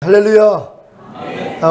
할렐루야.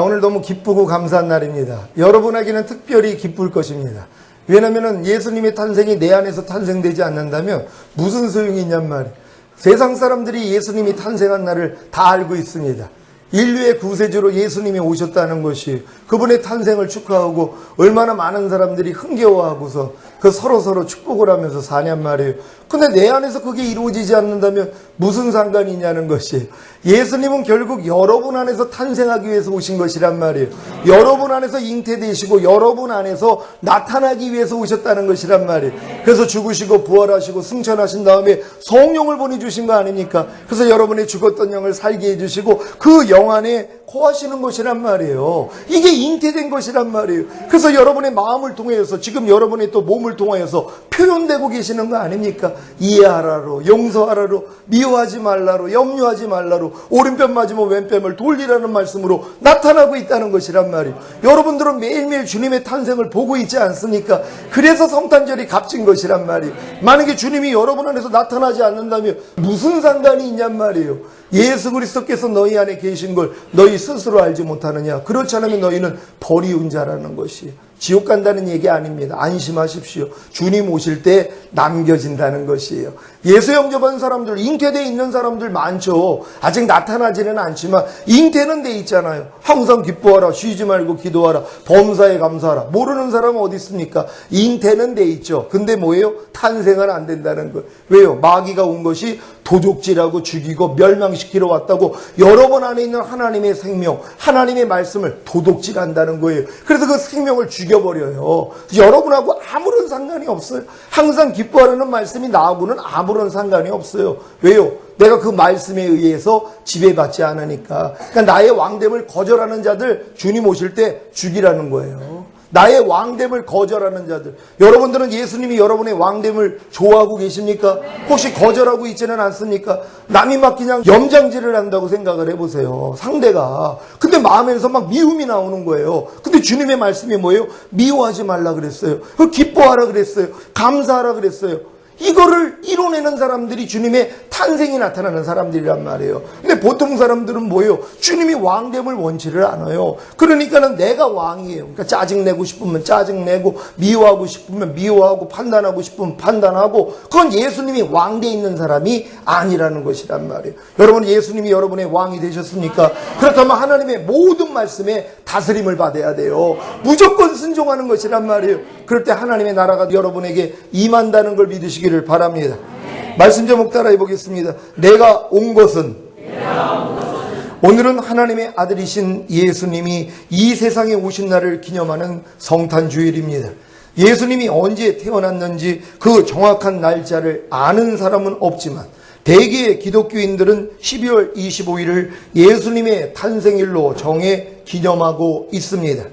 오늘 너무 기쁘고 감사한 날입니다. 여러분에게는 특별히 기쁠 것입니다. 왜냐하면 예수님의 탄생이 내 안에서 탄생되지 않는다면 무슨 소용이 있냔 말이에요. 세상 사람들이 예수님이 탄생한 날을 다 알고 있습니다. 인류의 구세주로 예수님이 오셨다는 것이 그분의 탄생을 축하하고 얼마나 많은 사람들이 흥겨워하고서 그 서로 축복을 하면서 사냔 말이에요. 근데 내 안에서 그게 이루어지지 않는다면 무슨 상관이 있냐는 것이에요. 예수님은 결국 여러분 안에서 탄생하기 위해서 오신 것이란 말이에요. 여러분 안에서 잉태되시고 여러분 안에서 나타나기 위해서 오셨다는 것이란 말이에요. 그래서 죽으시고 부활하시고 승천하신 다음에 성령을 보내주신 거 아닙니까? 그래서 여러분의 죽었던 영을 살게 해주시고 그 영 안에 거하시는 것이란 말이에요. 이게 잉태된 것이란 말이에요. 그래서 여러분의 마음을 통해서 지금 여러분의 또 몸을 통하여서 표현되고 계시는 거 아닙니까? 이해하라로, 용서하라로, 미워하지 말라로, 염려하지 말라로, 오른편 맞으면 왼편을 돌리라는 말씀으로 나타나고 있다는 것이란 말이에요. 여러분들은 매일매일 주님의 탄생을 보고 있지 않습니까? 그래서 성탄절이 값진 것이란 말이에요. 만약에 주님이 여러분 안에서 나타나지 않는다면 무슨 상관이 있냔 말이에요. 예수 그리스도께서 너희 안에 계신 걸 너희 스스로 알지 못하느냐? 그렇지 않으면 너희는 버리운 자라는 것이에요. 지옥 간다는 얘기 아닙니다. 안심하십시오. 주님 오실 때 남겨진다는 것이에요. 예수 영접한 사람들, 잉태되어 있는 사람들 많죠. 아직 나타나지는 않지만 잉태는 돼 있잖아요. 항상 기뻐하라, 쉬지 말고 기도하라, 범사에 감사하라. 모르는 사람은 어디 있습니까? 잉태는 돼 있죠. 근데 뭐예요? 탄생은 안 된다는 거예요. 왜요? 마귀가 온 것이 도적질하고 죽이고 멸망시키러 왔다고 여러분 안에 있는 하나님의 생명, 하나님의 말씀을 도둑질한다는 거예요. 그래서 그 생명을 죽여버려요. 여러분하고 아무런 상관이 없어요. 항상 기뻐하라는 말씀이 나하고는 아무런 상관이 없어요. 왜요? 내가 그 말씀에 의해서 지배받지 않으니까. 그러니까 나의 왕됨을 거절하는 자들 주님 오실 때 죽이라는 거예요. 나의 왕됨을 거절하는 자들. 여러분들은 예수님이 여러분의 왕됨을 좋아하고 계십니까? 혹시 거절하고 있지는 않습니까? 남이 막 그냥 염장질을 한다고 생각을 해보세요. 상대가. 근데 마음에서 막 미움이 나오는 거예요. 근데 주님의 말씀이 뭐예요? 미워하지 말라 그랬어요. 기뻐하라 그랬어요. 감사하라 그랬어요. 이거를 이뤄내는 사람들이 주님의 탄생이 나타나는 사람들이란 말이에요. 근데 보통 사람들은 뭐예요? 주님이 왕됨을 원치를 않아요. 그러니까는 내가 왕이에요. 그러니까 짜증내고 싶으면 짜증내고, 미워하고 싶으면 미워하고, 판단하고 싶으면 판단하고, 그건 예수님이 왕되어 있는 사람이 아니라는 것이란 말이에요. 여러분, 예수님이 여러분의 왕이 되셨습니까? 그렇다면 하나님의 모든 말씀에 다스림을 받아야 돼요. 무조건 순종하는 것이란 말이에요. 그럴 때 하나님의 나라가 여러분에게 임한다는 걸 믿으시기를 바랍니다. 말씀 제목 따라해 보겠습니다. 내가 온 것은 오늘은 하나님의 아들이신 예수님이 이 세상에 오신 날을 기념하는 성탄주일입니다. 예수님이 언제 태어났는지 그 정확한 날짜를 아는 사람은 없지만 대개의 기독교인들은 12월 25일을 예수님의 탄생일로 정해 기념하고 있습니다.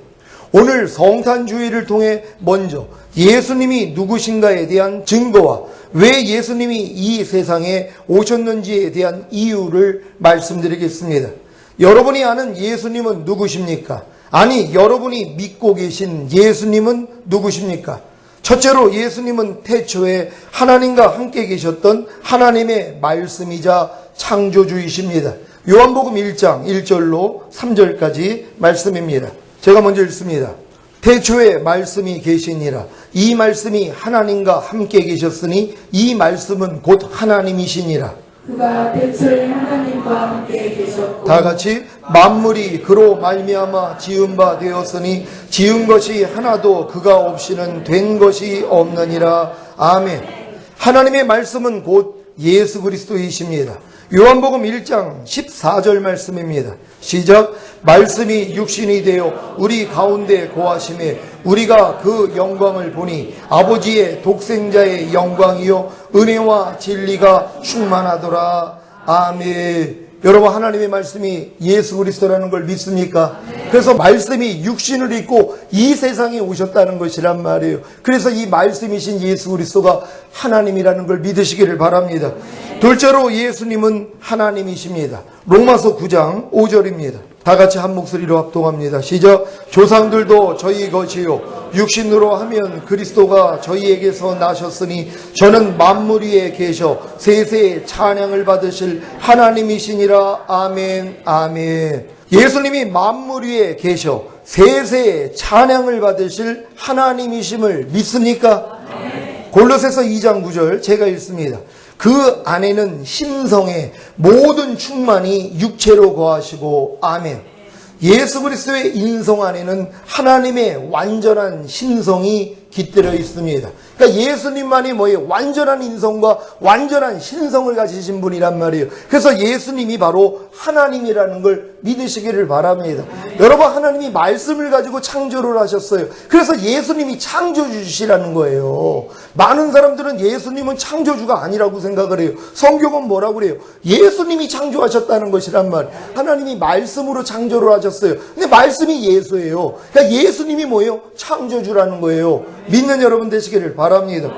오늘 성탄주의를 통해 먼저 예수님이 누구신가에 대한 증거와 왜 예수님이 이 세상에 오셨는지에 대한 이유를 말씀드리겠습니다. 여러분이 아는 예수님은 누구십니까? 아니, 여러분이 믿고 계신 예수님은 누구십니까? 첫째로 예수님은 태초에 하나님과 함께 계셨던 하나님의 말씀이자 창조주이십니다. 요한복음 1장 1절로 3절까지 말씀입니다. 제가 먼저 읽습니다. 태초에 말씀이 계시니라. 이 말씀이 하나님과 함께 계셨으니 이 말씀은 곧 하나님이시니라. 그가 태초에 하나님과 함께 계셨고 다 같이 만물이 그로 말미암아 지은 바 되었으니 지은 것이 하나도 그가 없이는 된 것이 없느니라. 아멘. 하나님의 말씀은 곧 예수 그리스도이십니다. 요한복음 1장 14절 말씀입니다. 시작. 말씀이 육신이 되어 우리 가운데 거하심에 우리가 그 영광을 보니 아버지의 독생자의 영광이요 은혜와 진리가 충만하더라. 아멘. 여러분, 하나님의 말씀이 예수 그리스도라는 걸 믿습니까? 그래서 말씀이 육신을 입고 이 세상에 오셨다는 것이란 말이에요. 그래서 이 말씀이신 예수 그리스도가 하나님이라는 걸 믿으시기를 바랍니다. 둘째로 예수님은 하나님이십니다. 로마서 9장 5절입니다. 다 같이 한 목소리로 합동합니다. 시작. 조상들도 저희 것이요 육신으로 하면 그리스도가 저희에게서 나셨으니 저는 만물 위에 계셔 세세의 찬양을 받으실 하나님이시니라. 아멘. 아멘. 예수님이 만물 위에 계셔 세세의 찬양을 받으실 하나님이심을 믿습니까? 골로새서 2장 9절 제가 읽습니다. 그 안에는 신성의 모든 충만이 육체로 거하시고. 아멘. 예수 그리스도의 인성 안에는 하나님의 완전한 신성이 깃들어 있습니다. 그러니까 예수님만이 뭐예요? 완전한 인성과 완전한 신성을 가지신 분이란 말이에요. 그래서 예수님이 바로 하나님이라는 걸 믿으시기를 바랍니다. 여러분, 하나님이 말씀을 가지고 창조를 하셨어요. 그래서 예수님이 창조주시라는 거예요. 많은 사람들은 예수님은 창조주가 아니라고 생각을 해요. 성경은 뭐라고 그래요? 예수님이 창조하셨다는 것이란 말이에요. 하나님이 말씀으로 창조를 하셨어요. 근데 말씀이 예수예요. 그러니까 예수님이 뭐예요? 창조주라는 거예요. 믿는 여러분 되시기를 바랍니다.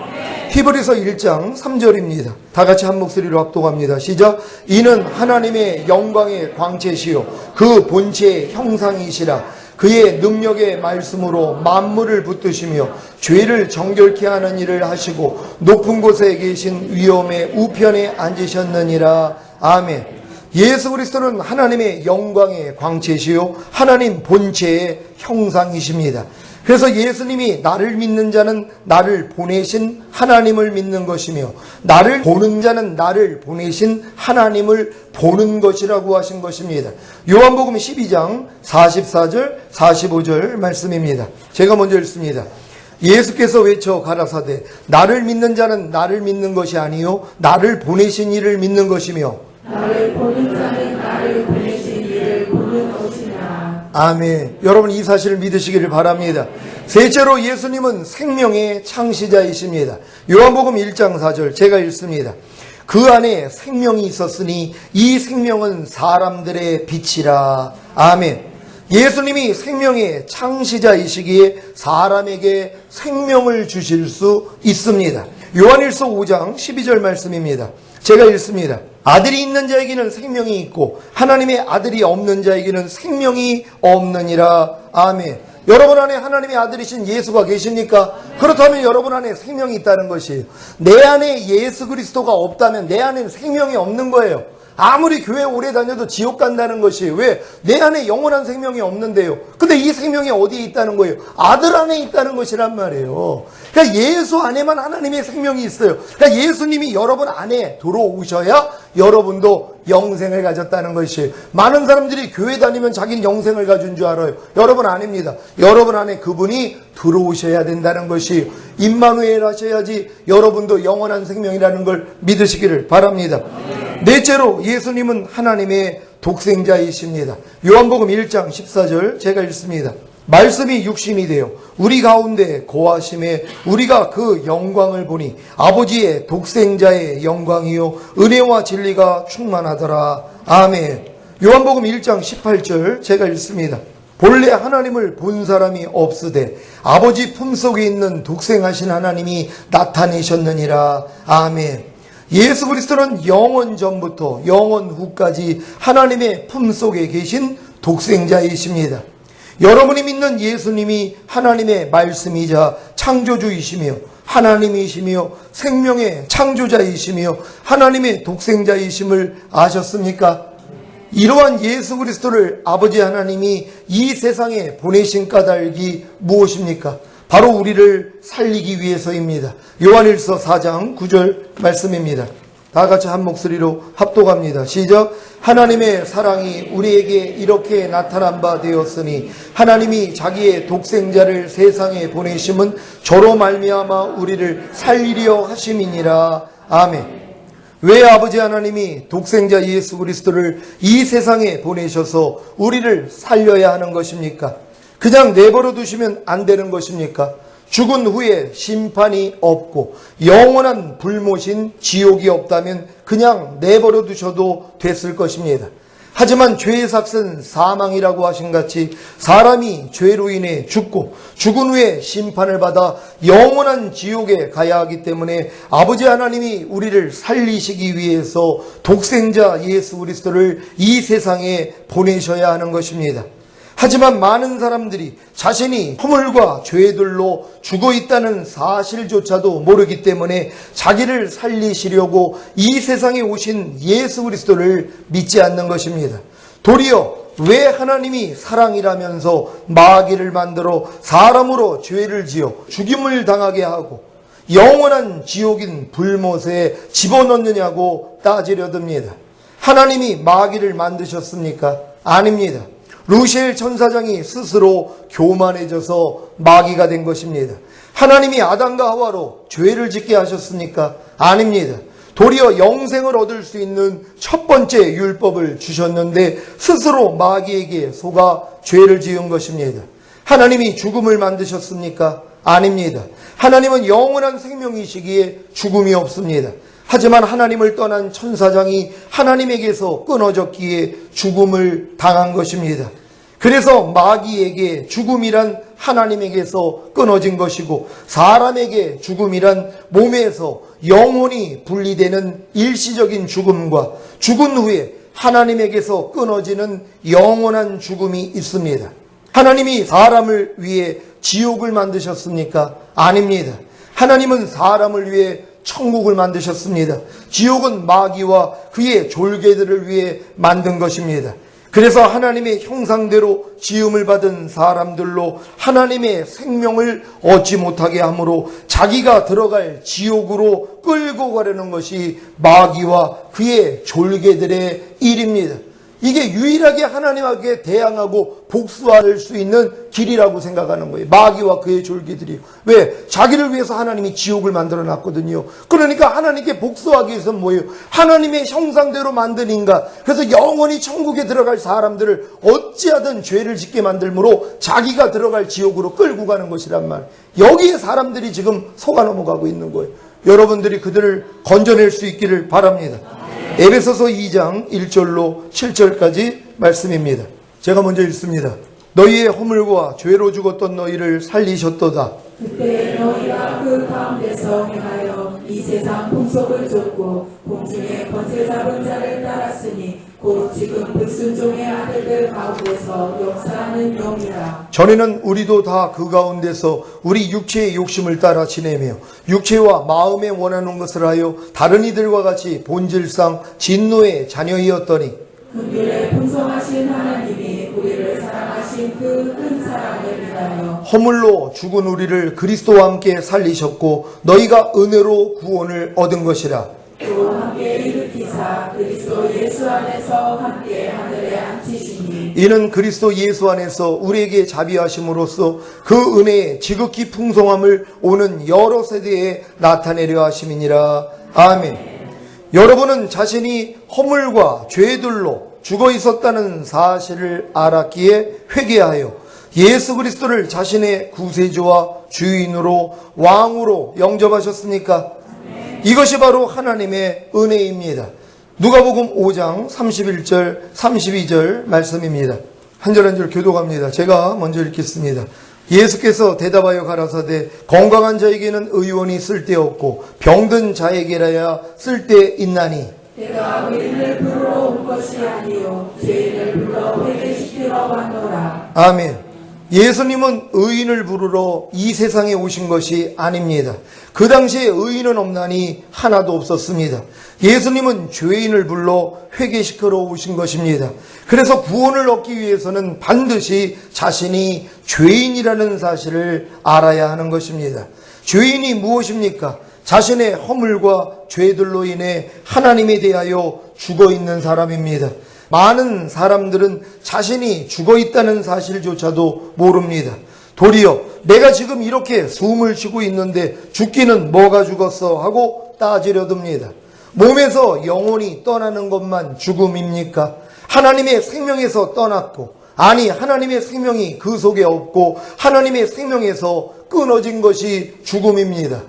히브리서 1장 3절입니다. 다 같이 한 목소리로 합동합니다. 시작. 이는 하나님의 영광의 광채시요 그 본체의 형상이시라. 그의 능력의 말씀으로 만물을 붙드시며 죄를 정결케 하는 일을 하시고 높은 곳에 계신 위엄의 우편에 앉으셨느니라. 아멘. 예수 그리스도는 하나님의 영광의 광채시요 하나님 본체의 형상이십니다. 그래서 예수님이 나를 믿는 자는 나를 보내신 하나님을 믿는 것이며 나를 보는 자는 나를 보내신 하나님을 보는 것이라고 하신 것입니다. 요한복음 12장 44절 45절 말씀입니다. 제가 먼저 읽습니다. 예수께서 외쳐 가라사대 나를 믿는 자는 나를 믿는 것이 아니요 나를 보내신 이를 믿는 것이며 나를 보는 자는 나를 보내신 이를 보는 것이나. 아멘. 여러분 이 사실을 믿으시기를 바랍니다. 셋째로 예수님은 생명의 창시자이십니다. 요한복음 1장 4절 제가 읽습니다. 그 안에 생명이 있었으니 이 생명은 사람들의 빛이라. 아멘. 예수님이 생명의 창시자이시기에 사람에게 생명을 주실 수 있습니다. 요한일서 5장 12절 말씀입니다. 제가 읽습니다. 아들이 있는 자에게는 생명이 있고 하나님의 아들이 없는 자에게는 생명이 없느니라. 아멘. 여러분 안에 하나님의 아들이신 예수가 계십니까? 그렇다면 여러분 안에 생명이 있다는 것이에요. 내 안에 예수 그리스도가 없다면 내 안에는 생명이 없는 거예요. 아무리 교회 오래 다녀도 지옥 간다는 것이에요. 왜? 내 안에 영원한 생명이 없는데요. 근데 이 생명이 어디에 있다는 거예요? 아들 안에 있다는 것이란 말이에요. 그러니까 예수 안에만 하나님의 생명이 있어요. 그러니까 예수님이 여러분 안에 들어오셔야 여러분도 영생을 가졌다는 것이에요. 많은 사람들이 교회 다니면 자기는 영생을 가진 줄 알아요. 여러분 아닙니다. 여러분 안에 그분이 들어오셔야 된다는 것이 임마누엘 하셔야지 여러분도 영원한 생명이라는 걸 믿으시기를 바랍니다. 넷째로 예수님은 하나님의 독생자이십니다. 요한복음 1장 14절 제가 읽습니다. 말씀이 육신이 되어 우리 가운데 거하심에 우리가 그 영광을 보니 아버지의 독생자의 영광이요 은혜와 진리가 충만하더라. 아멘. 요한복음 1장 18절 제가 읽습니다. 본래 하나님을 본 사람이 없으되 아버지 품속에 있는 독생하신 하나님이 나타내셨느니라. 아멘. 예수 그리스도는 영원 전부터 영원 후까지 하나님의 품속에 계신 독생자이십니다. 여러분이 믿는 예수님이 하나님의 말씀이자 창조주이시며 하나님이시며 생명의 창조자이시며 하나님의 독생자이심을 아셨습니까? 이러한 예수 그리스도를 아버지 하나님이 이 세상에 보내신 까닭이 무엇입니까? 바로 우리를 살리기 위해서입니다. 요한일서 4장 9절 말씀입니다. 다 같이 한 목소리로 합독합니다. 시작. 하나님의 사랑이 우리에게 이렇게 나타난 바 되었으니 하나님이 자기의 독생자를 세상에 보내심은 저로 말미암아 우리를 살리려 하심이니라. 아멘. 왜 아버지 하나님이 독생자 예수 그리스도를 이 세상에 보내셔서 우리를 살려야 하는 것입니까? 그냥 내버려 두시면 안 되는 것입니까? 죽은 후에 심판이 없고 영원한 불못인 지옥이 없다면 그냥 내버려 두셔도 됐을 것입니다. 하지만 죄의 삭은 사망이라고 하신 같이 사람이 죄로 인해 죽고 죽은 후에 심판을 받아 영원한 지옥에 가야 하기 때문에 아버지 하나님이 우리를 살리시기 위해서 독생자 예수 그리스도를 이 세상에 보내셔야 하는 것입니다. 하지만 많은 사람들이 자신이 허물과 죄들로 죽어 있다는 사실조차도 모르기 때문에 자기를 살리시려고 이 세상에 오신 예수 그리스도를 믿지 않는 것입니다. 도리어 왜 하나님이 사랑이라면서 마귀를 만들어 사람으로 죄를 지어 죽임을 당하게 하고 영원한 지옥인 불못에 집어넣느냐고 따지려 듭니다. 하나님이 마귀를 만드셨습니까? 아닙니다. 루시엘 천사장이 스스로 교만해져서 마귀가 된 것입니다. 하나님이 아담과 하와로 죄를 짓게 하셨습니까? 아닙니다. 도리어 영생을 얻을 수 있는 첫 번째 율법을 주셨는데 스스로 마귀에게 속아 죄를 지은 것입니다. 하나님이 죽음을 만드셨습니까? 아닙니다. 하나님은 영원한 생명이시기에 죽음이 없습니다. 하지만 하나님을 떠난 천사장이 하나님에게서 끊어졌기에 죽음을 당한 것입니다. 그래서 마귀에게 죽음이란 하나님에게서 끊어진 것이고 사람에게 죽음이란 몸에서 영혼이 분리되는 일시적인 죽음과 죽은 후에 하나님에게서 끊어지는 영원한 죽음이 있습니다. 하나님이 사람을 위해 지옥을 만드셨습니까? 아닙니다. 하나님은 사람을 위해 천국을 만드셨습니다. 지옥은 마귀와 그의 졸개들을 위해 만든 것입니다. 그래서 하나님의 형상대로 지음을 받은 사람들로 하나님의 생명을 얻지 못하게 하므로 자기가 들어갈 지옥으로 끌고 가려는 것이 마귀와 그의 졸개들의 일입니다. 이게 유일하게 하나님에게 대항하고 복수할 수 있는 길이라고 생각하는 거예요. 마귀와 그의 졸개들이요. 왜? 자기를 위해서 하나님이 지옥을 만들어 놨거든요. 그러니까 하나님께 복수하기 위해서는 뭐예요? 하나님의 형상대로 만든 인간, 그래서 영원히 천국에 들어갈 사람들을 어찌하든 죄를 짓게 만들므로 자기가 들어갈 지옥으로 끌고 가는 것이란 말. 여기에 사람들이 지금 속아 넘어가고 있는 거예요. 여러분들이 그들을 건져낼 수 있기를 바랍니다. 에베소서 2장 1절로 7절까지 말씀입니다. 제가 먼저 읽습니다. 너희의 허물과 죄로 죽었던 너희를 살리셨도다. 그때 너희가 그 가운데서 행하여 이 세상 풍속을 쫓고 공중의 권세 잡은 자를 따랐으니 곧 지금 불순종의 아들들 가운데서 역사하는 영이라. 전에는 우리도 다 그 가운데서 우리 육체의 욕심을 따라 지내며 육체와 마음에 원하는 것을 하여 다른 이들과 같이 본질상 진노의 자녀이었더니 긍휼에 풍성하신 하나님이 우리를 사랑하신 그 큰 사랑을 인하여 허물로 죽은 우리를 그리스도와 함께 살리셨고 너희가 은혜로 구원을 얻은 것이라. 또 함께 일으키사 그리스도 예수 안에서 함께 하늘에 앉히시니 이는 그리스도 예수 안에서 우리에게 자비하심으로써 그 은혜의 지극히 풍성함을 오는 여러 세대에 나타내려 하심이니라. 아멘. 여러분은 자신이 허물과 죄들로 죽어 있었다는 사실을 알았기에 회개하여 예수 그리스도를 자신의 구세주와 주인으로 왕으로 영접하셨습니까? 이것이 바로 하나님의 은혜입니다. 누가복음 5장 31절 32절 말씀입니다. 한 절 한 절 교독합니다. 제가 먼저 읽겠습니다. 예수께서 대답하여 가라사대 건강한 자에게는 의원이 쓸데없고 병든 자에게라야 쓸데있나니 내가 의인을 부르러 온 것이 아니요 죄인을 불러 회개시키러 왔노라. 아멘. 예수님은 의인을 부르러 이 세상에 오신 것이 아닙니다. 그 당시에 의인은 없나니 하나도 없었습니다. 예수님은 죄인을 불러 회개시키러 오신 것입니다. 그래서 구원을 얻기 위해서는 반드시 자신이 죄인이라는 사실을 알아야 하는 것입니다. 죄인이 무엇입니까? 자신의 허물과 죄들로 인해 하나님에 대하여 죽어 있는 사람입니다. 많은 사람들은 자신이 죽어 있다는 사실조차도 모릅니다. 도리어 내가 지금 이렇게 숨을 쉬고 있는데 죽기는 뭐가 죽었어 하고 따지려 듭니다. 몸에서 영혼이 떠나는 것만 죽음입니까? 하나님의 생명에서 떠났고, 아니 하나님의 생명이 그 속에 없고 하나님의 생명에서 끊어진 것이 죽음입니다.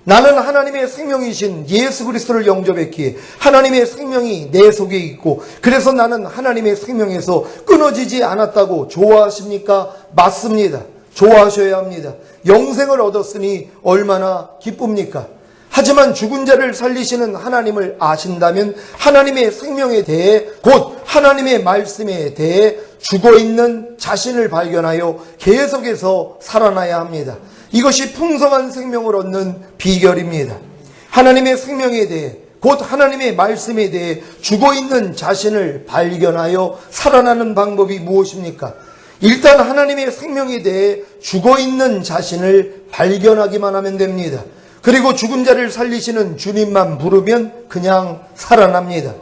나는 하나님의 생명이신 예수 그리스도를 영접했기에 하나님의 생명이 내 속에 있고 그래서 나는 하나님의 생명에서 끊어지지 않았다고 좋아하십니까? 맞습니다. 좋아하셔야 합니다. 영생을 얻었으니 얼마나 기쁩니까? 하지만 죽은 자를 살리시는 하나님을 아신다면 하나님의 생명에 대해 곧 하나님의 말씀에 대해 죽어있는 자신을 발견하여 계속해서 살아나야 합니다. 이것이 풍성한 생명을 얻는 비결입니다. 하나님의 생명에 대해 곧 하나님의 말씀에 대해 죽어있는 자신을 발견하여 살아나는 방법이 무엇입니까? 일단 하나님의 생명에 대해 죽어있는 자신을 발견하기만 하면 됩니다. 그리고 죽은 자를 살리시는 주님만 부르면 그냥 살아납니다.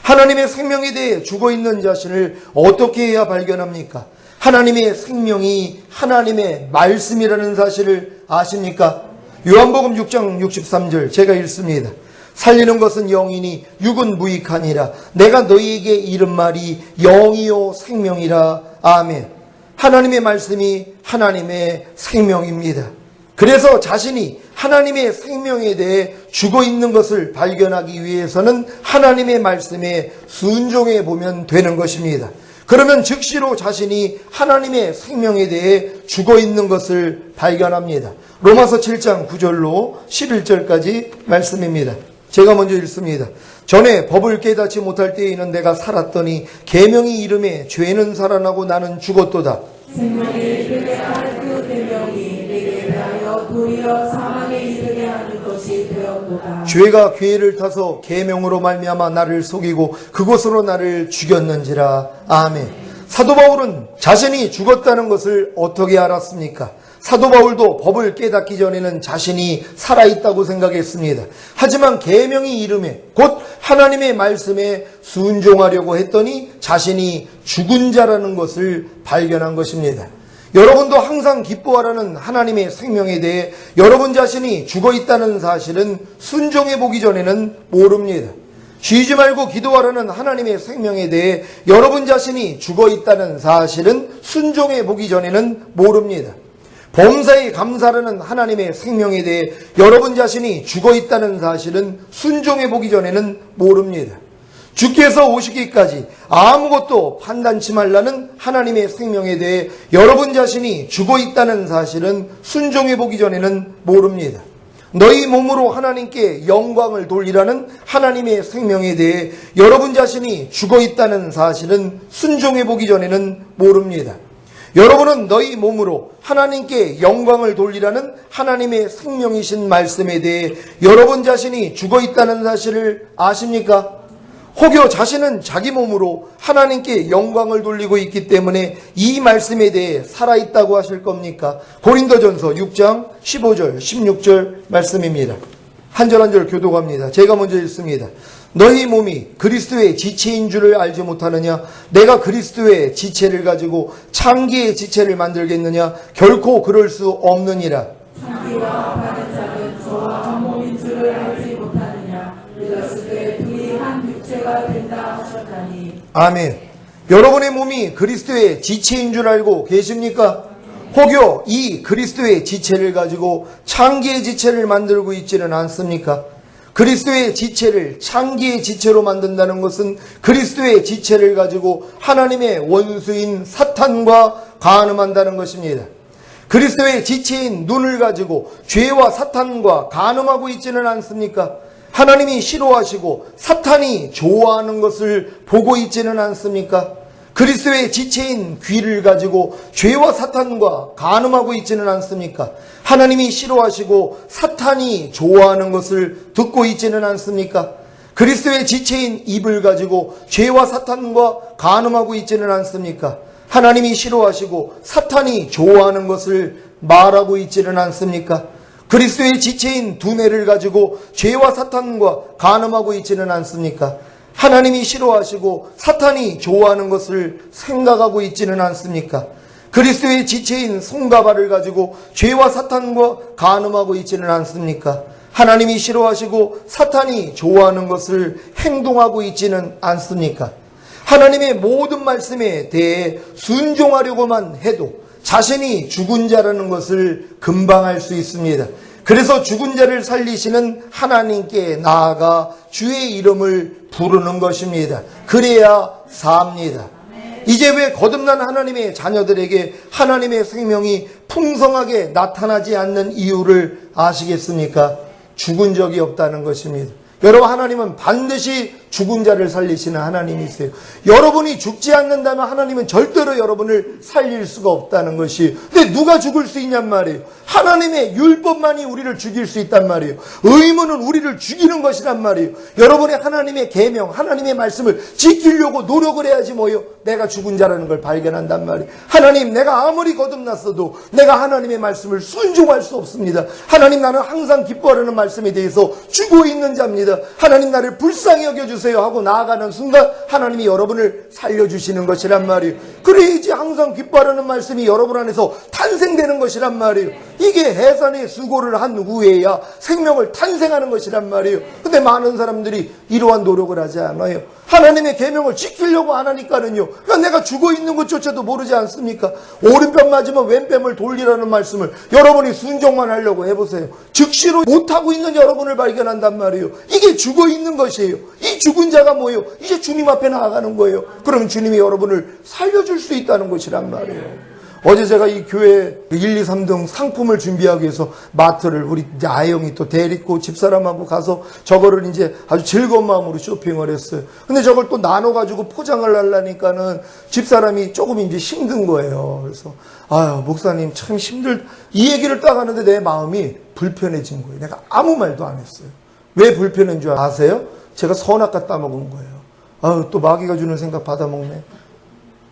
하나님의 생명에 대해 죽어있는 자신을 어떻게 해야 발견합니까? 하나님의 생명이 하나님의 말씀이라는 사실을 아십니까? 요한복음 6장 63절 제가 읽습니다. 살리는 것은 영이니 육은 무익하니라. 내가 너희에게 이른 말이 영이요 생명이라. 아멘. 하나님의 말씀이 하나님의 생명입니다. 그래서 자신이 하나님의 생명에 대해 죽어있는 것을 발견하기 위해서는 하나님의 말씀에 순종해 보면 되는 것입니다. 그러면 즉시로 자신이 하나님의 생명에 대해 죽어있는 것을 발견합니다. 로마서 7장 9절로 11절까지 말씀입니다. 제가 먼저 읽습니다. 전에 법을 깨닫지 못할 때에는 내가 살았더니 계명이 이름에 죄는 살아나고 나는 죽었도다. 생명에 이르게 하는 그 계명이 내게 대하여 도리어 사망에 이르게 하는 것이 되었도다. 죄가 괴를 타서 계명으로 말미암아 나를 속이고 그곳으로 나를 죽였는지라. 아멘. 사도 바울은 자신이 죽었다는 것을 어떻게 알았습니까? 사도 바울도 법을 깨닫기 전에는 자신이 살아있다고 생각했습니다. 하지만 계명이 이름에 곧 하나님의 말씀에 순종하려고 했더니 자신이 죽은 자라는 것을 발견한 것입니다. 여러분도 항상 기뻐하라는 하나님의 생명에 대해 여러분 자신이 죽어있다는 사실은 순종해 보기 전에는 모릅니다. 쉬지 말고 기도하라는 하나님의 생명에 대해 여러분 자신이 죽어있다는 사실은 순종해 보기 전에는 모릅니다. 범사에 감사라는 하나님의 생명에 대해 여러분 자신이 죽어있다는 사실은 순종해 보기 전에는 모릅니다. 주께서 오시기까지 아무것도 판단치 말라는 하나님의 생명에 대해 여러분 자신이 죽어있다는 사실은 순종해 보기 전에는 모릅니다. 너희 몸으로 하나님께 영광을 돌리라는 하나님의 생명에 대해 여러분 자신이 죽어있다는 사실은 순종해 보기 전에는 모릅니다. 여러분은 너희 몸으로 하나님께 영광을 돌리라는 하나님의 생명이신 말씀에 대해 여러분 자신이 죽어있다는 사실을 아십니까? 혹여 자신은 자기 몸으로 하나님께 영광을 돌리고 있기 때문에 이 말씀에 대해 살아있다고 하실 겁니까? 고린도전서 6장 15절 16절 말씀입니다. 한 절 한 절 교독합니다. 제가 먼저 읽습니다. 너희 몸이 그리스도의 지체인 줄을 알지 못하느냐? 내가 그리스도의 지체를 가지고 창기의 지체를 만들겠느냐? 결코 그럴 수 없느니라. 창기와 바른 자는 저와 한 몸인 줄을 알지 못하느냐? 믿었을 때 둘이 한 육체가 된다 하셨다니. 아멘. 여러분의 몸이 그리스도의 지체인 줄 알고 계십니까? 혹여 이 그리스도의 지체를 가지고 창기의 지체를 만들고 있지는 않습니까? 그리스도의 지체를 창기의 지체로 만든다는 것은 그리스도의 지체를 가지고 하나님의 원수인 사탄과 간음한다는 것입니다. 그리스도의 지체인 눈을 가지고 죄와 사탄과 간음하고 있지는 않습니까? 하나님이 싫어하시고 사탄이 좋아하는 것을 보고 있지는 않습니까? 그리스도의 지체인 귀를 가지고 죄와 사탄과 간음하고 있지는 않습니까? 하나님이 싫어하시고 사탄이 좋아하는 것을 듣고 있지는 않습니까? 그리스도의 지체인 입을 가지고 죄와 사탄과 간음하고 있지는 않습니까? 하나님이 싫어하시고 사탄이 좋아하는 것을 말하고 있지는 않습니까? 그리스도의 지체인 두뇌를 가지고 죄와 사탄과 간음하고 있지는 않습니까? 하나님이 싫어하시고 사탄이 좋아하는 것을 생각하고 있지는 않습니까? 그리스도의 지체인 손과 발을 가지고 죄와 사탄과 간음하고 있지는 않습니까? 하나님이 싫어하시고 사탄이 좋아하는 것을 행동하고 있지는 않습니까? 하나님의 모든 말씀에 대해 순종하려고만 해도 자신이 죽은 자라는 것을 금방 알 수 있습니다. 그래서 죽은 자를 살리시는 하나님께 나아가 주의 이름을 부르는 것입니다. 그래야 삽니다. 이제 왜 거듭난 하나님의 자녀들에게 하나님의 생명이 풍성하게 나타나지 않는 이유를 아시겠습니까? 죽은 적이 없다는 것입니다. 여러분, 하나님은 반드시 죽은 자를 살리시는 하나님이세요. 여러분이 죽지 않는다면 하나님은 절대로 여러분을 살릴 수가 없다는 것이. 근데 누가 죽을 수 있냔 말이에요. 하나님의 율법만이 우리를 죽일 수 있단 말이에요. 의무는 우리를 죽이는 것이란 말이에요. 여러분의 하나님의 계명, 하나님의 말씀을 지키려고 노력을 해야지 뭐예요. 내가 죽은 자라는 걸 발견한단 말이에요. 하나님, 내가 아무리 거듭났어도 내가 하나님의 말씀을 순종할 수 없습니다. 하나님, 나는 항상 기뻐하라는 말씀에 대해서 죽어 있는 자입니다. 하나님, 나를 불쌍히 여겨주세요 하고 나아가는 순간 하나님이 여러분을 살려주시는 것이란 말이에요. 그래야지 항상 기뻐하라는 말씀이 여러분 안에서 탄생되는 것이란 말이에요. 이게 해산의 수고를 한 후에야 생명을 탄생하는 것이란 말이에요. 근데 많은 사람들이 이러한 노력을 하지 않아요. 하나님의 계명을 지키려고 안 하니까는요. 그러니까 내가 죽어 있는 것조차도 모르지 않습니까? 오른뺨 맞으면 왼뺨을 돌리라는 말씀을 여러분이 순종만 하려고 해보세요. 즉시로 못하고 있는 여러분을 발견한단 말이에요. 이게 죽어 있는 것이에요. 이 죽은 자가 뭐예요? 이제 주님 앞에 나아가는 거예요. 그러면 주님이 여러분을 살려줄 수 있다는 것이란 말이에요. 어제 제가 이 교회 1, 2, 3등 상품을 준비하기 위해서 마트를 우리 이제 아영이 또 데리고 집사람하고 가서 저거를 이제 아주 즐거운 마음으로 쇼핑을 했어요. 근데 저걸 또 나눠가지고 포장을 하려니까는 집사람이 조금 이제 힘든 거예요. 그래서 아유, 목사님 참 이 얘기를 딱 하는데 내 마음이 불편해진 거예요. 내가 아무 말도 안 했어요. 왜 불편한 줄 아세요? 제가 선악과 따먹은 거예요. 아유, 또 마귀가 주는 생각 받아먹네.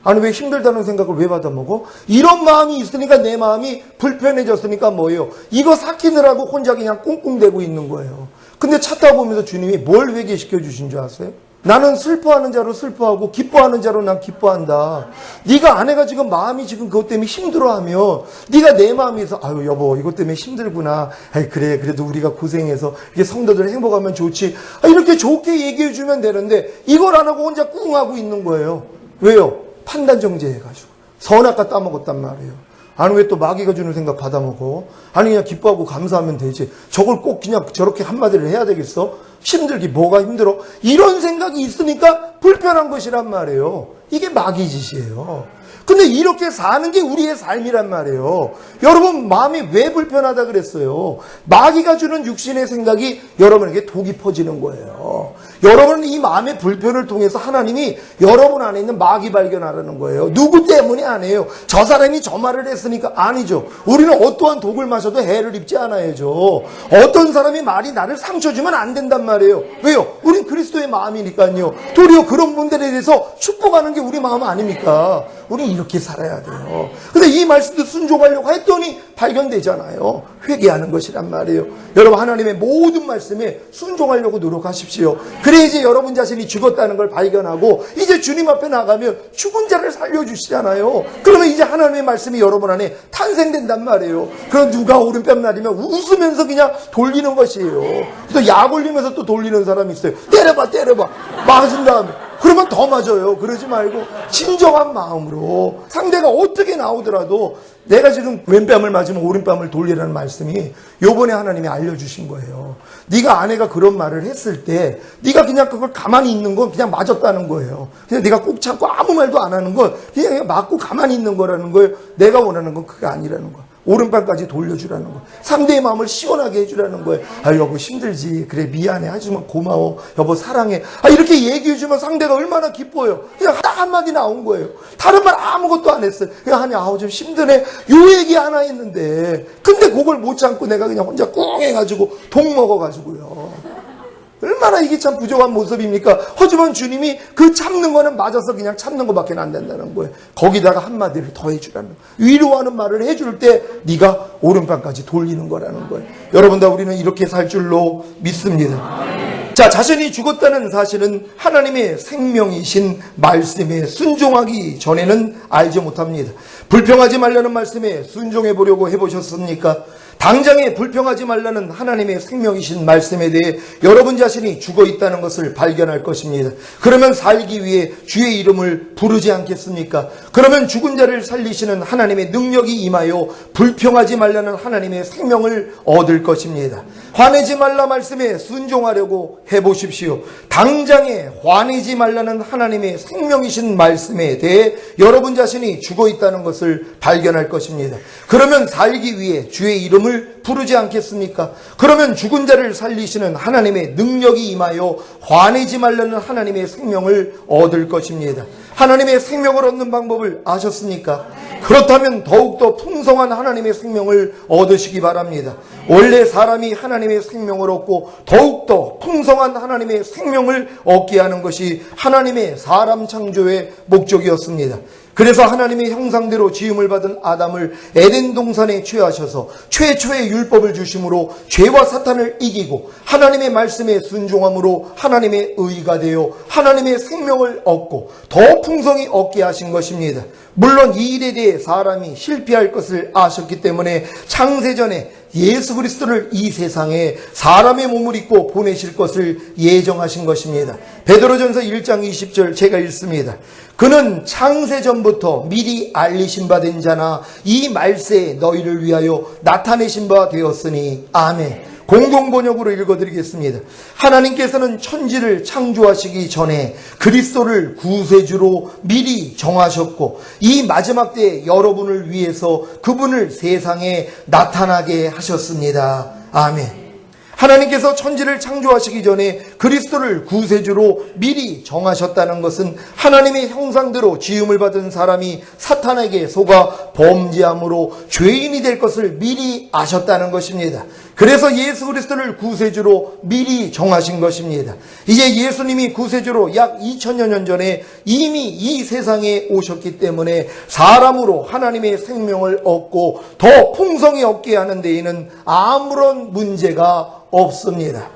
아니, 왜 힘들다는 생각을 왜 받아먹어? 이런 마음이 있으니까 내 마음이 불편해졌으니까 뭐예요? 이거 삭히느라고 혼자 그냥 꽁꽁대고 있는 거예요. 근데 찾다 보면서 주님이 뭘 회개시켜 주신 줄 아세요? 나는 슬퍼하는 자로 슬퍼하고 기뻐하는 자로 난 기뻐한다. 네가 아내가 지금 마음이 지금 그것 때문에 힘들어하면 네가 내 마음에서 아유 여보 이것 때문에 힘들구나. 아이 그래 그래도 우리가 고생해서 이게 성도들 행복하면 좋지. 이렇게 좋게 얘기해 주면 되는데 이걸 안 하고 혼자 꿍 하고 있는 거예요. 왜요? 판단 정죄해가지고 선악과 따먹었단 말이에요. 아니 왜 또 마귀가 주는 생각 받아먹어? 아니 그냥 기뻐하고 감사하면 되지. 저걸 꼭 그냥 저렇게 한마디를 해야 되겠어? 힘들기 뭐가 힘들어? 이런 생각이 있으니까 불편한 것이란 말이에요. 이게 마귀 짓이에요. 근데 이렇게 사는 게 우리의 삶이란 말이에요. 여러분 마음이 왜 불편하다 그랬어요? 마귀가 주는 육신의 생각이 여러분에게 독이 퍼지는 거예요. 여러분은 이 마음의 불편을 통해서 하나님이 여러분 안에 있는 마귀 발견하라는 거예요. 누구 때문에 안 해요? 저 사람이 저 말을 했으니까 아니죠. 우리는 어떠한 독을 마셔도 해를 입지 않아야죠. 어떤 사람이 말이 나를 상처 주면 안 된단 말이에요. 왜요? 우린 그리스도의 마음이니까요. 도리어 그런 분들에 대해서 축복하는 게 우리 마음 아닙니까? 우리 이렇게 살아야 돼요. 근데 이 말씀도 순종하려고 했더니 발견되잖아요. 회개하는 것이란 말이에요. 여러분 하나님의 모든 말씀에 순종하려고 노력하십시오. 그래야지 여러분 자신이 죽었다는 걸 발견하고 이제 주님 앞에 나가면 죽은 자를 살려주시잖아요. 그러면 이제 하나님의 말씀이 여러분 안에 탄생된단 말이에요. 그럼 누가 오른뺨 나리면 웃으면서 그냥 돌리는 것이에요. 또 약 올리면서 또 돌리는 사람이 있어요. 때려봐 맞은 다음에 그러면 더 맞아요. 그러지 말고 진정한 마음으로 상대가 어떻게 나오더라도 내가 지금 왼뺨을 맞으면 오른뺨을 돌리라는 말씀이 요번에 하나님이 알려주신 거예요. 네가 아내가 그런 말을 했을 때 네가 그냥 그걸 가만히 있는 건 그냥 맞았다는 거예요. 그냥 네가 꼭 참고 아무 말도 안 하는 건 그냥 맞고 가만히 있는 거라는 거예요. 내가 원하는 건 그게 아니라는 거예요. 오른발까지 돌려주라는 거예요. 상대의 마음을 시원하게 해주라는 거예요. 아 여보 힘들지. 그래 미안해. 하지만 고마워. 여보 사랑해. 이렇게 얘기해주면 상대가 얼마나 기뻐요. 그냥 딱 한마디 나온 거예요. 다른 말 아무것도 안 했어요. 그냥 하니 좀 힘드네. 요 얘기 하나 했는데 근데 그걸 못 참고 내가 그냥 혼자 꿍 해가지고 독 먹어가지고요. 얼마나 이게 참 부족한 모습입니까? 하지만 주님이 그 참는 거는 맞아서 그냥 참는 것밖에 안 된다는 거예요. 거기다가 한마디를 더 해주라는 거예요. 위로하는 말을 해줄 때 네가 오른편까지 돌리는 거라는 거예요. 여러분들 우리는 이렇게 살 줄로 믿습니다. 자, 자신이 죽었다는 사실은 하나님의 생명이신 말씀에 순종하기 전에는 알지 못합니다. 불평하지 말라는 말씀에 순종해 보려고 해보셨습니까? 당장에 불평하지 말라는 하나님의 생명이신 말씀에 대해 여러분 자신이 죽어 있다는 것을 발견할 것입니다. 그러면 살기 위해 주의 이름을 부르지 않겠습니까? 그러면 죽은 자를 살리시는 하나님의 능력이 임하여 불평하지 말라는 하나님의 생명을 얻을 것입니다. 화내지 말라 말씀에 순종하려고 해보십시오. 당장에 화내지 말라는 하나님의 생명이신 말씀에 대해 여러분 자신이 죽어 있다는 것을 발견할 것입니다. 그러면 살기 위해 주의 이름을 부르지 않겠습니까? 그러면 죽은 자를 살리시는 하나님의 능력이 임하여 화내지 말라는 하나님의 생명을 얻을 것입니다. 하나님의 생명을 얻는 방법을 아셨습니까? 그렇다면 더욱더 풍성한 하나님의 생명을 얻으시기 바랍니다. 원래 사람이 하나님의 생명을 얻고 더욱더 풍성한 하나님의 생명을 얻게 하는 것이 하나님의 사람 창조의 목적이었습니다. 그래서 하나님의 형상대로 지음을 받은 아담을 에덴 동산에 취하셔서 최초의 율법을 주심으로 죄와 사탄을 이기고 하나님의 말씀에 순종함으로 하나님의 의가 되어 하나님의 생명을 얻고 더 풍성히 얻게 하신 것입니다. 물론 이 일에 대해 사람이 실패할 것을 아셨기 때문에 창세전에 예수 그리스도를 이 세상에 사람의 몸을 입고 보내실 것을 예정하신 것입니다. 베드로전서 1장 20절 제가 읽습니다. 그는 창세전부터 미리 알리신 바 된 자나 이 말세에 너희를 위하여 나타내신 바 되었으니 아멘. 공동번역으로 읽어드리겠습니다. 하나님께서는 천지를 창조하시기 전에 그리스도를 구세주로 미리 정하셨고 이 마지막 때에 여러분을 위해서 그분을 세상에 나타나게 하셨습니다. 아멘. 하나님께서 천지를 창조하시기 전에 그리스도를 구세주로 미리 정하셨다는 것은 하나님의 형상대로 지음을 받은 사람이 사탄에게 속아 범죄함으로 죄인이 될 것을 미리 아셨다는 것입니다. 그래서 예수 그리스도를 구세주로 미리 정하신 것입니다. 이제 예수님이 구세주로 약 2000여 년 전에 이미 이 세상에 오셨기 때문에 사람으로 하나님의 생명을 얻고 더 풍성히 얻게 하는 데에는 아무런 문제가 없습니다.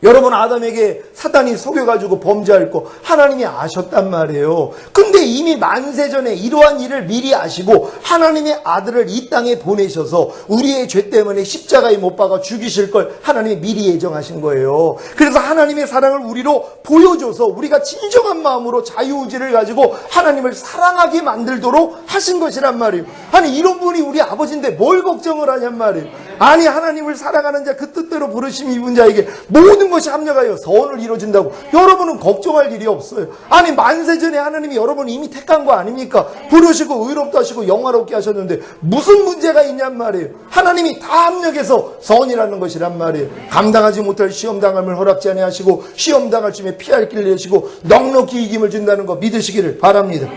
여러분, 아담에게 사탄이 속여가지고 범죄할 거 하나님이 아셨단 말이에요. 근데 이미 만세전에 이러한 일을 미리 아시고 하나님의 아들을 이 땅에 보내셔서 우리의 죄 때문에 십자가에 못 박아 죽이실 걸 하나님이 미리 예정하신 거예요. 그래서 하나님의 사랑을 우리로 보여줘서 우리가 진정한 마음으로 자유의지를 가지고 하나님을 사랑하게 만들도록 하신 것이란 말이에요. 아니, 이런 분이 우리 아버지인데 뭘 걱정을 하냔 말이에요. 아니, 하나님을 사랑하는 자, 그 뜻대로 부르심 입은 자에게 모든 것이 합력하여 선을 이루어진다고. 여러분은 걱정할 일이 없어요. 아니, 만세전에 하나님이 여러분 이미 택한 거 아닙니까? 부르시고 의롭다 하시고 영화롭게 하셨는데 무슨 문제가 있냔 말이에요. 하나님이 다 합력해서 선이라는 것이란 말이에요. 감당하지 못할 시험당함을 허락지 아니하시고 시험당할 쯤에 피할 길을 내시고 넉넉히 이김을 준다는 거 믿으시기를 바랍니다.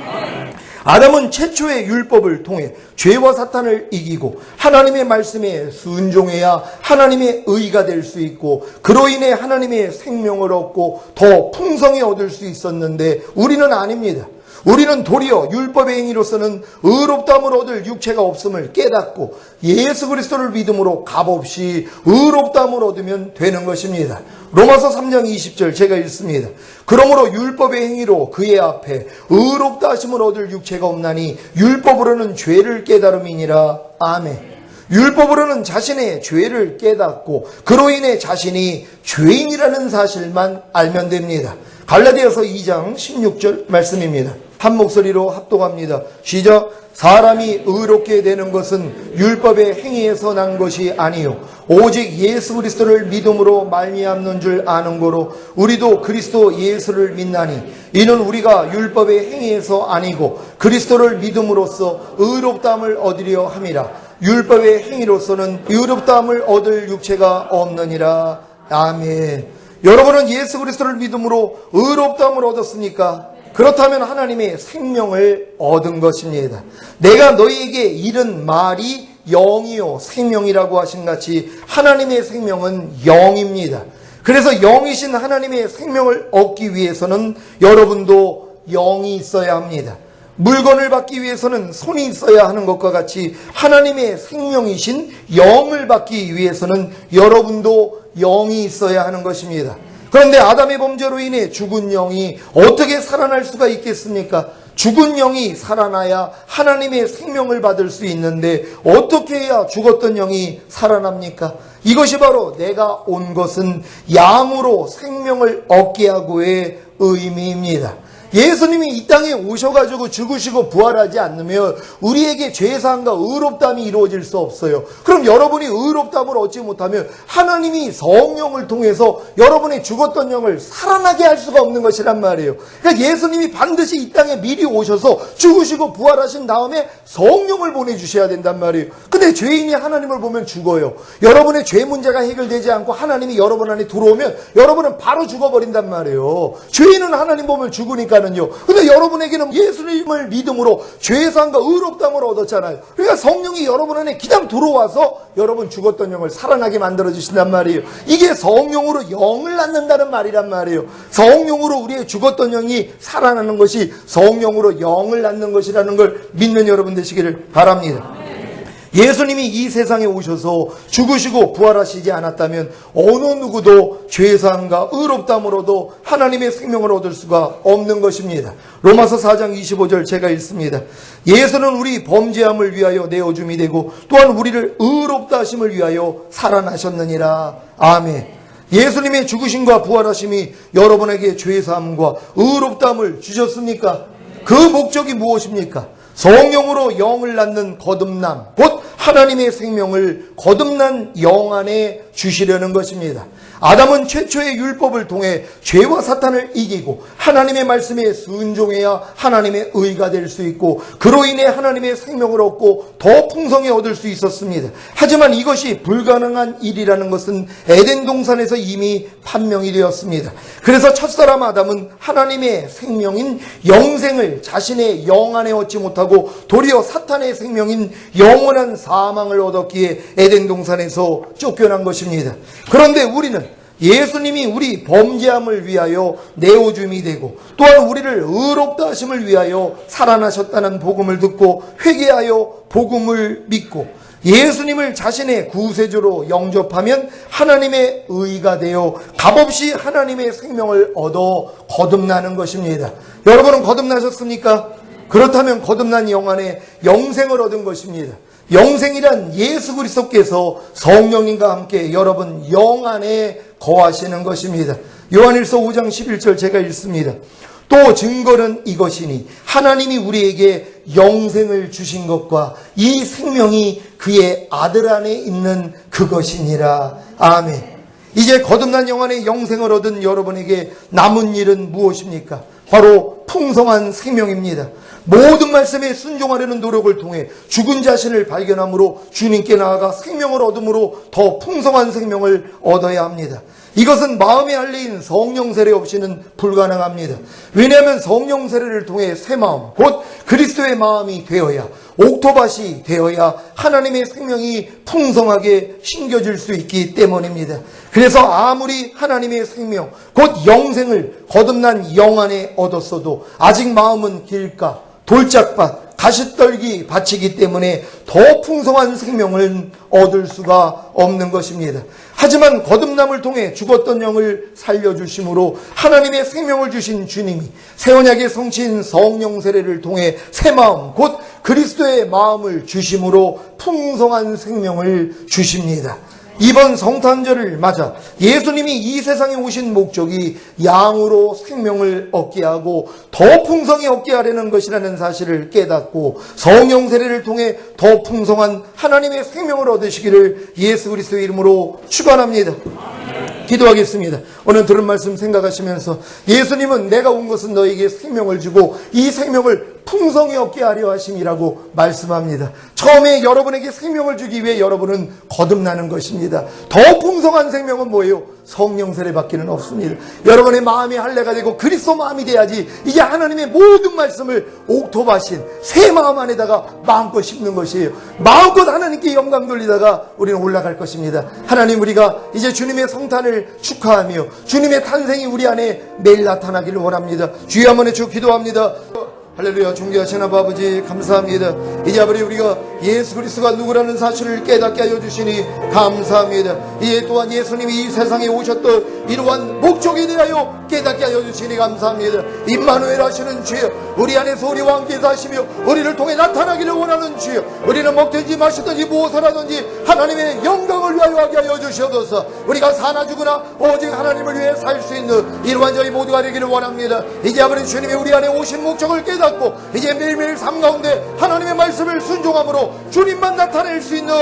아담은 최초의 율법을 통해 죄와 사탄을 이기고 하나님의 말씀에 순종해야 하나님의 의가 될 수 있고 그로 인해 하나님의 생명을 얻고 더 풍성히 얻을 수 있었는데 우리는 아닙니다. 우리는 도리어 율법의 행위로서는 의롭다함을 얻을 육체가 없음을 깨닫고 예수 그리스도를 믿음으로 값없이 의롭다함을 얻으면 되는 것입니다. 로마서 3장 20절 제가 읽습니다. 그러므로 율법의 행위로 그의 앞에 의롭다 하심을 얻을 육체가 없나니 율법으로는 죄를 깨달음이니라. 아멘. 율법으로는 자신의 죄를 깨닫고 그로 인해 자신이 죄인이라는 사실만 알면 됩니다. 갈라디아서 2장 16절 말씀입니다. 한 목소리로 합독합니다. 시작. 사람이 의롭게 되는 것은 율법의 행위에서 난 것이 아니요 오직 예수 그리스도를 믿음으로 말미암는 줄 아는 거로 우리도 그리스도 예수를 믿나니 이는 우리가 율법의 행위에서 아니고 그리스도를 믿음으로써 의롭다함을 얻으려 함이라. 율법의 행위로서는 의롭다함을 얻을 육체가 없느니라. 아멘. 여러분은 예수 그리스도를 믿음으로 의롭다함을 얻었습니까? 그렇다면 하나님의 생명을 얻은 것입니다. 내가 너희에게 이른 말이 영이요 생명이라고 하신 같이 하나님의 생명은 영입니다. 그래서 영이신 하나님의 생명을 얻기 위해서는 여러분도 영이 있어야 합니다. 물건을 받기 위해서는 손이 있어야 하는 것과 같이 하나님의 생명이신 영을 받기 위해서는 여러분도 영이 있어야 하는 것입니다. 그런데 아담의 범죄로 인해 죽은 영이 어떻게 살아날 수가 있겠습니까? 죽은 영이 살아나야 하나님의 생명을 받을 수 있는데 어떻게 해야 죽었던 영이 살아납니까? 이것이 바로 내가 온 것은 양으로 생명을 얻게 하고의 의미입니다. 예수님이 이 땅에 오셔가지고 죽으시고 부활하지 않으면 우리에게 죄사함과 의롭다함이 이루어질 수 없어요. 그럼 여러분이 의롭다함을 얻지 못하면 하나님이 성령을 통해서 여러분의 죽었던 영을 살아나게 할 수가 없는 것이란 말이에요. 그러니까 예수님이 반드시 이 땅에 미리 오셔서 죽으시고 부활하신 다음에 성령을 보내주셔야 된단 말이에요. 근데 죄인이 하나님을 보면 죽어요. 여러분의 죄 문제가 해결되지 않고 하나님이 여러분 안에 들어오면 여러분은 바로 죽어버린단 말이에요. 죄인은 하나님 보면 죽으니까 근데 여러분에게는 예수님을 믿음으로 죄사함과 의롭다함을 얻었잖아요. 그러니까 성령이 여러분 안에 그냥 들어와서 여러분 죽었던 영을 살아나게 만들어 주신단 말이에요. 이게 성령으로 영을 낳는다는 말이란 말이에요. 성령으로 우리의 죽었던 영이 살아나는 것이 성령으로 영을 낳는 것이라는 걸 믿는 여러분 되시기를 바랍니다. 예수님이 이 세상에 오셔서 죽으시고 부활하시지 않았다면 어느 누구도 죄사함과 의롭다함으로도 하나님의 생명을 얻을 수가 없는 것입니다. 로마서 4장 25절 제가 읽습니다. 예수는 우리 범죄함을 위하여 내어줌이 되고 또한 우리를 의롭다 하심을 위하여 살아나셨느니라. 아멘. 예수님의 죽으심과 부활하심이 여러분에게 죄사함과 의롭다함을 주셨습니까? 그 목적이 무엇입니까? 성령으로 영을 낳는 거듭남, 곧 하나님의 생명을 거듭난 영 안에 주시려는 것입니다. 아담은 최초의 율법을 통해 죄와 사탄을 이기고 하나님의 말씀에 순종해야 하나님의 의가 될 수 있고 그로 인해 하나님의 생명을 얻고 더 풍성히 얻을 수 있었습니다. 하지만 이것이 불가능한 일이라는 것은 에덴 동산에서 이미 판명이 되었습니다. 그래서 첫사람 아담은 하나님의 생명인 영생을 자신의 영 안에 얻지 못하고 도리어 사탄의 생명인 영원한 사망을 얻었기에 에덴 동산에서 쫓겨난 것입니다. 그런데 우리는 예수님이 우리 범죄함을 위하여 내어줌이 되고 또한 우리를 의롭다 하심을 위하여 살아나셨다는 복음을 듣고 회개하여 복음을 믿고 예수님을 자신의 구세주로 영접하면 하나님의 의가 되어 값없이 하나님의 생명을 얻어 거듭나는 것입니다. 여러분은 거듭나셨습니까? 그렇다면 거듭난 영 안에 영생을 얻은 것입니다. 영생이란 예수 그리스도께서 성령님과 함께 여러분 영 안에 거하시는 것입니다. 요한일서 5장 11절 제가 읽습니다. 또 증거는 이것이니 하나님이 우리에게 영생을 주신 것과 이 생명이 그의 아들 안에 있는 그것이니라. 아멘. 이제 거듭난 영 안에 영생을 얻은 여러분에게 남은 일은 무엇입니까? 바로 풍성한 생명입니다. 모든 말씀에 순종하려는 노력을 통해 죽은 자신을 발견함으로 주님께 나아가 생명을 얻음으로 더 풍성한 생명을 얻어야 합니다. 이것은 마음의 할례인 성령 세례 없이는 불가능합니다. 왜냐하면 성령 세례를 통해 새 마음, 곧 그리스도의 마음이 되어야, 옥토밭이 되어야 하나님의 생명이 풍성하게 심겨질 수 있기 때문입니다. 그래서 아무리 하나님의 생명, 곧 영생을 거듭난 영 안에 얻었어도 아직 마음은 길가, 돌짝밭, 가시떨기 밭이기 때문에 더 풍성한 생명을 얻을 수가 없는 것입니다. 하지만 거듭남을 통해 죽었던 영을 살려주심으로 하나님의 생명을 주신 주님이 새 언약의 성취인 성령 세례를 통해 새 마음, 곧 그리스도의 마음을 주심으로 풍성한 생명을 주십니다. 이번 성탄절을 맞아 예수님이 이 세상에 오신 목적이 양으로 생명을 얻게 하고 더 풍성히 얻게 하려는 것이라는 사실을 깨닫고 성령 세례를 통해 더 풍성한 하나님의 생명을 얻으시기를 예수 그리스도의 이름으로 축원합니다. 기도하겠습니다. 오늘 들은 말씀 생각하시면서 예수님은 내가 온 것은 너에게 생명을 주고 이 생명을 풍성히 얻게 하려 하심이라고 말씀합니다. 처음에 여러분에게 생명을 주기 위해 여러분은 거듭나는 것입니다. 더 풍성한 생명은 뭐예요? 성령 세례 밖에는 없습니다. 여러분의 마음이 할례가 되고 그리스도 마음이 돼야지 이제 하나님의 모든 말씀을 옥토밭인 새 마음 안에다가 마음껏 심는 것이에요. 마음껏 하나님께 영광 돌리다가 우리는 올라갈 것입니다. 하나님, 우리가 이제 주님의 성탄을 축하하며 주님의 탄생이 우리 안에 매일 나타나기를 원합니다. 주여 한번 해주 기도합니다. 할렐루야. 존귀하신 아버지 감사합니다. 이제 아버지 우리가 예수 그리스도가 누구라는 사실을 깨닫게 하여 주시니 감사합니다. 이제 또한 예수님이 이 세상에 오셨던 이러한 목적에 대하여 깨닫게 하여 주시니 감사합니다. 임마누엘 하시는 주여, 우리 안에서 우리와 함께 사시며 우리를 통해 나타나기를 원하는 주여, 우리는 먹든지 마시든지 무엇을 하든지 하나님의 영광을 위하여 하게 하여 주시옵소서. 우리가 사나 죽으나 오직 하나님을 위해 살 수 있는 이러한 저희 모두가 되기를 원합니다. 이제 아버지 주님이 우리 안에 오신 목적을 깨닫고 이제 매일매일 삶 가운데 하나님의 말씀을 순종함으로 주님만 나타낼 수 있는